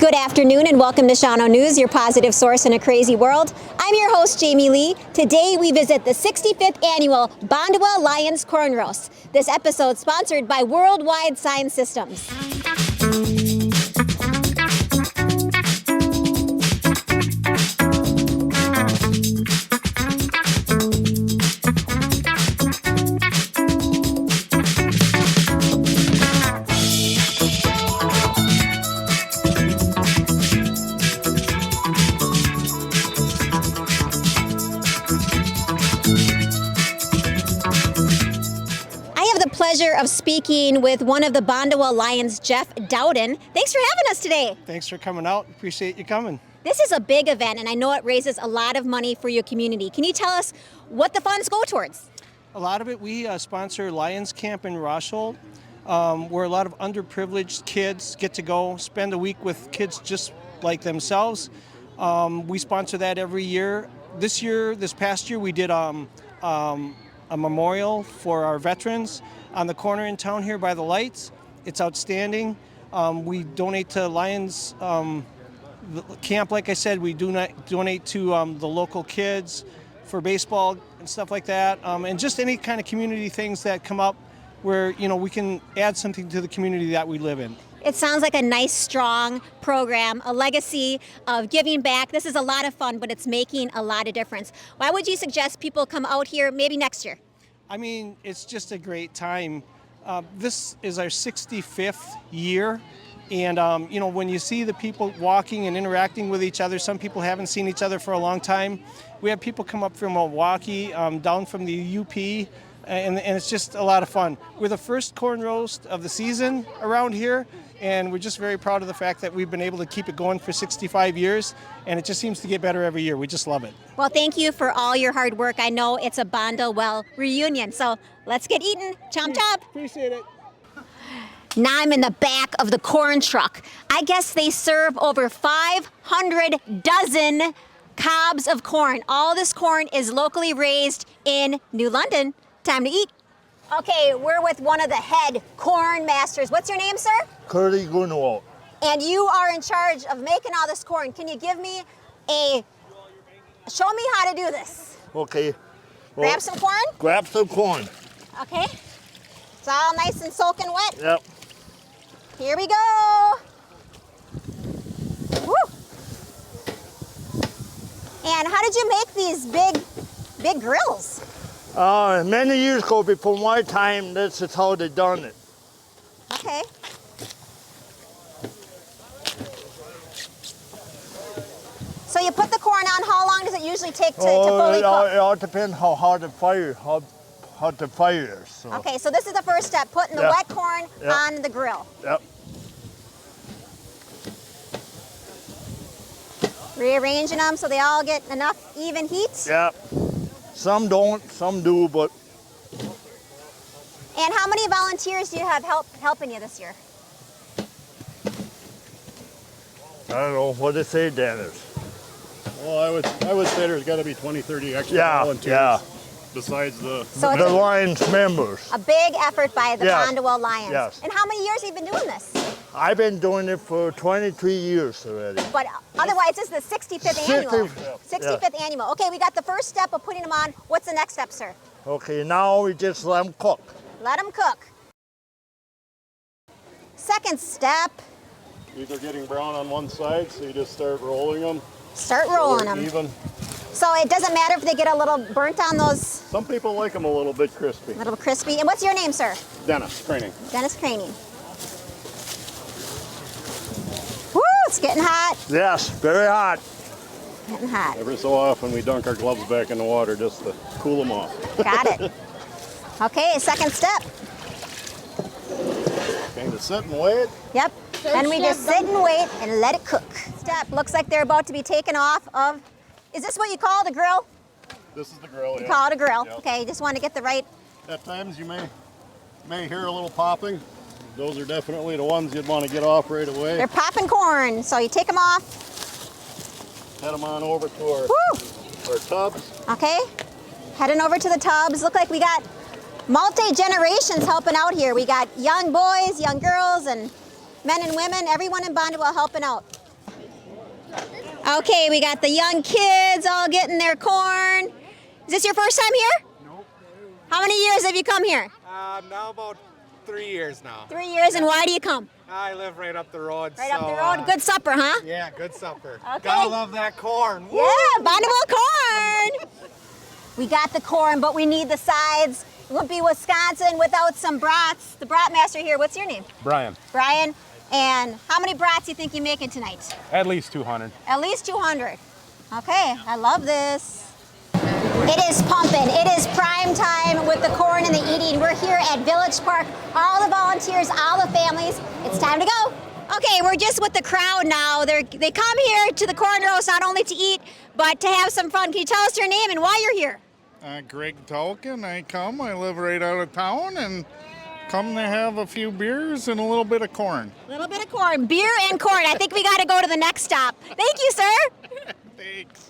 Good afternoon and welcome to Shawano News, your positive source in a crazy world. I'm your host, Jaime Lee. Today we visit the 65th annual Bonduel Lions Corn Roast. This episode sponsored by Worldwide Sign Systems. Pleasure of speaking with one of the Bonduel Lions, Jeff Dowden. Thanks for having us today. Thanks for coming out. Appreciate you coming. This is a big event, and I know it raises a lot of money for your community. Can you tell us what the funds go towards? A lot of it, we sponsor Lions Camp in Roshold, where a lot of underprivileged kids get to go spend a week with kids just like themselves. We sponsor that every year. This past year, we did a memorial for our veterans on the corner in town here by the lights. It's outstanding. We donate to Lions Camp, like I said. We do not donate to the local kids for baseball and stuff like that, and just any kind of community things that come up where we can add something to the community that we live in. It sounds like a nice, strong program, a legacy of giving back. This is a lot of fun, but it's making a lot of difference. Why would you suggest people come out here maybe next year? I mean, it's just a great time. This is our 65th year. And, when you see the people walking and interacting with each other, some people haven't seen each other for a long time. We have people come up from Milwaukee, down from the UP, and it's just a lot of fun. We're the first corn roast of the season around here, and we're just very proud of the fact that we've been able to keep it going for 65 years, and it just seems to get better every year. We just love it. Well, thank you for all your hard work. I know it's a Bonduel reunion, so let's get eating. Chomp chomp. Appreciate it. Now I'm in the back of the corn truck. I guess they serve over 500 dozen cobs of corn. All this corn is locally raised in New London. Time to eat. Okay, we're with one of the head corn masters. What's your name, sir? Curly Grunewald. And you are in charge of making all this corn. Can you give me show me how to do this? Okay. Well, grab some corn? Grab some corn. Okay. It's all nice and soaking wet. Yep. Here we go. Woo! And how did you make these big grills? Many years ago, before my time, this is how they done it. Okay. So you put the corn on. How long does it usually take to fully cook? It all depends how hard the fire is. So. Okay, so this is the first step, putting the wet corn on the grill. Yep. Rearranging them so they all get enough even heat. Yep. Some don't, some do, but. And how many volunteers do you have helping you this year? I don't know, what they say, Dennis? Well, I would say there's got to be 20, 30 extra volunteers. Yeah. Besides the Lions members. A big effort by the Bonduel Lions. Yes. And how many years have you been doing this? I've been doing it for 23 years already. But otherwise, this is the 65th annual. 65th annual. Okay, we got the first step of putting them on. What's the next step, sir? Okay, now we just let them cook. Let them cook. Second step. These are getting brown on one side, so you just start rolling them. Start rolling them. Even. So it doesn't matter if they get a little burnt on those. Some people like them a little bit crispy. A little crispy. And what's your name, sir? Dennis Training. Dennis Craney. Woo, it's getting hot. Yes, very hot. Getting hot. Every so often we dunk our gloves back in the water just to cool them off. Got it. Okay, second step. Kind of sit and wait. Yep. And we just sit and wait and let it cook. Step. Looks like they're about to be taken off of. Is this what you call the grill? This is the grill, You call it a grill. Yep. Okay, just want to get the right. At times you may hear a little popping. Those are definitely the ones you'd want to get off right away. They're popping corn, so you take them off. Head them on over to our tubs. Okay, heading over to the tubs. Look like we got multi-generations helping out here. We got young boys, young girls, and men and women, everyone in Bonduel helping out. Okay, we got the young kids all getting their corn. Is this your first time here? Nope. How many years have you come here? Now about 3 years now. 3 years, and why do you come? I live right up the road. Right up the road. Good supper, huh? Yeah, good supper. Okay. Gotta love that corn. Woo! Yeah, Bonduel corn. We got the corn, but we need the sides. It wouldn't be Wisconsin without some brats. The brat master here, what's your name? Brian, Brian. And how many brats do you think you're making tonight? at least 200. At least 200. Okay, I love this. It is pumping. It is prime time with the corn and the eating. We're here at Village Park. All the volunteers, all the families. It's time to go. Okay, we're just with the crowd now. They come here to the corn roast not only to eat, but to have some fun. Can you tell us your name and why you're here? Greg Tolkien. I live right out of town and come to have a few beers and a little bit of corn. A little bit of corn, beer and corn. I think we got to go to the next stop. Thank you, sir. Thanks.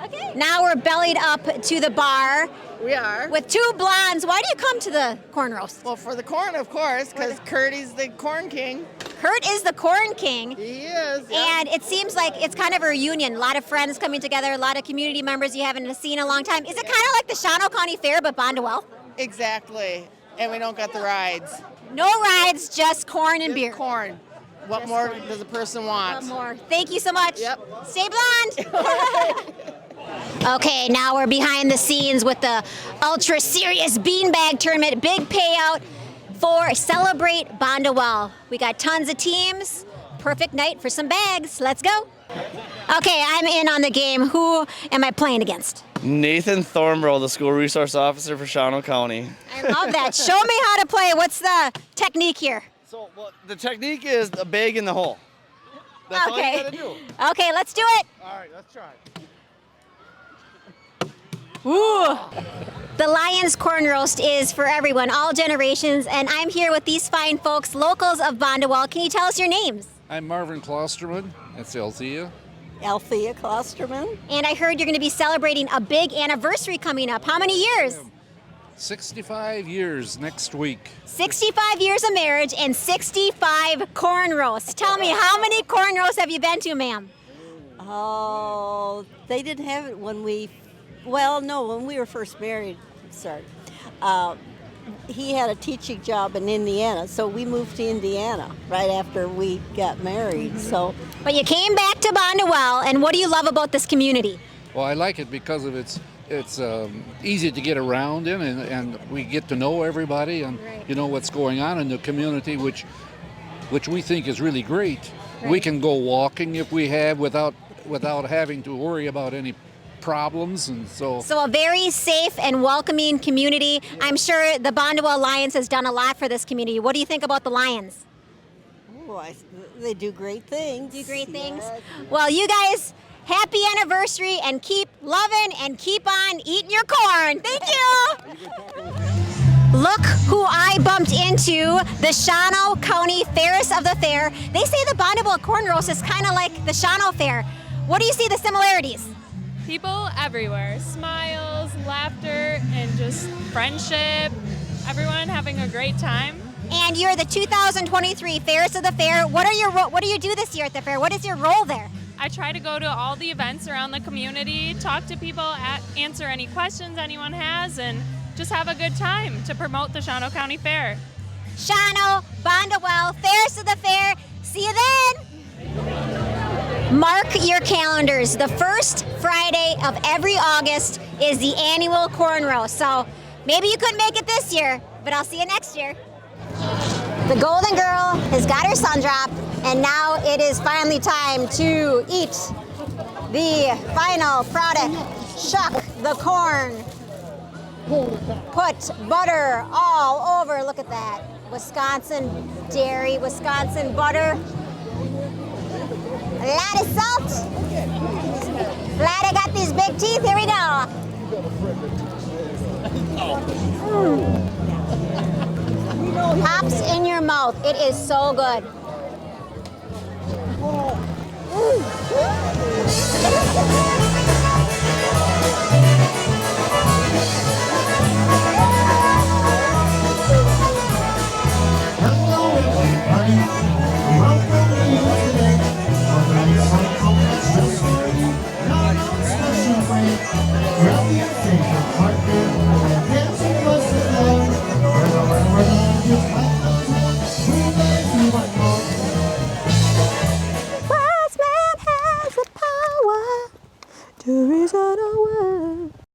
Okay. Now we're bellied up to the bar. We are. With two blondes. Why do you come to the corn roast? Well, for the corn, of course, because Kurt is the corn king. Kurt is the corn king. He is. Yeah. And it seems like it's kind of a reunion. A lot of friends coming together, a lot of community members you haven't seen in a long time. Is it kind of like the Shawano County Fair, but Bonduel? Exactly. And we don't got the rides. No rides, just corn and beer. Corn. What more does a person want? One more. Thank you so much. Yep. Stay blonde. Okay, now we're behind the scenes with the ultra serious beanbag tournament. Big payout for Celebrate Bonduel. We got tons of teams. Perfect night for some bags. Let's go. Okay, I'm in on the game. Who am I playing against? Nathan Thornborough, the school resource officer for Shawano County. I love that. Show me how to play. What's the technique here? So, the technique is the bag in the hole. That's all you gotta do. Okay, let's do it. All right, let's try. Ooh. The Lions Corn Roast is for everyone, all generations, and I'm here with these fine folks, locals of Bonduel. Can you tell us your names? I'm Marvin Klosterman. That's Althea. Althea Klosterman. And I heard you're going to be celebrating a big anniversary coming up. How many years? 65 years next week. 65 years of marriage and 65 corn roasts. Tell me, how many corn roasts have you been to, ma'am? Oh, they didn't have it when we were first married. Sorry. He had a teaching job in Indiana, so we moved to Indiana right after we got married. So, but you came back to Bonduel, and what do you love about this community? Well, I like it because of it's easy to get around in, and we get to know everybody, and you know what's going on in the community, which we think is really great. Right. We can go walking if we have without having to worry about any problems, and so a very safe and welcoming community. I'm sure the Bonduel Lions has done a lot for this community. What do you think about the Lions? oh, they do great things. Do great things. Yeah. Well, you guys, happy anniversary, and keep loving and keep on eating your corn. Thank you. Look who I bumped into, the Shawano County Fairest of the Fair. They say the Bonduel Corn Roast is kind of like the Shawano Fair. What do you see the similarities? People everywhere, smiles, laughter, and just friendship. Everyone having a great time. And you're the 2023 Fairest of the Fair. What do you do this year at the fair? What is your role there? I try to go to all the events around the community, talk to people, answer any questions anyone has, and just have a good time to promote the Shawano County Fair. Shawano, Bonduel, Fairest of the Fair. See you then. Mark your calendars. The first Friday of every August is the annual corn roast. So maybe you couldn't make it this year, but I'll see you next year. The golden girl has got her sun drop, and now it is finally time to eat the final product. Shuck the corn. Put butter all over. Look at that. Wisconsin dairy, Wisconsin butter. A lot of salt. Glad I got these big teeth. Here we go. Pops in your mouth. It is so good. Mm.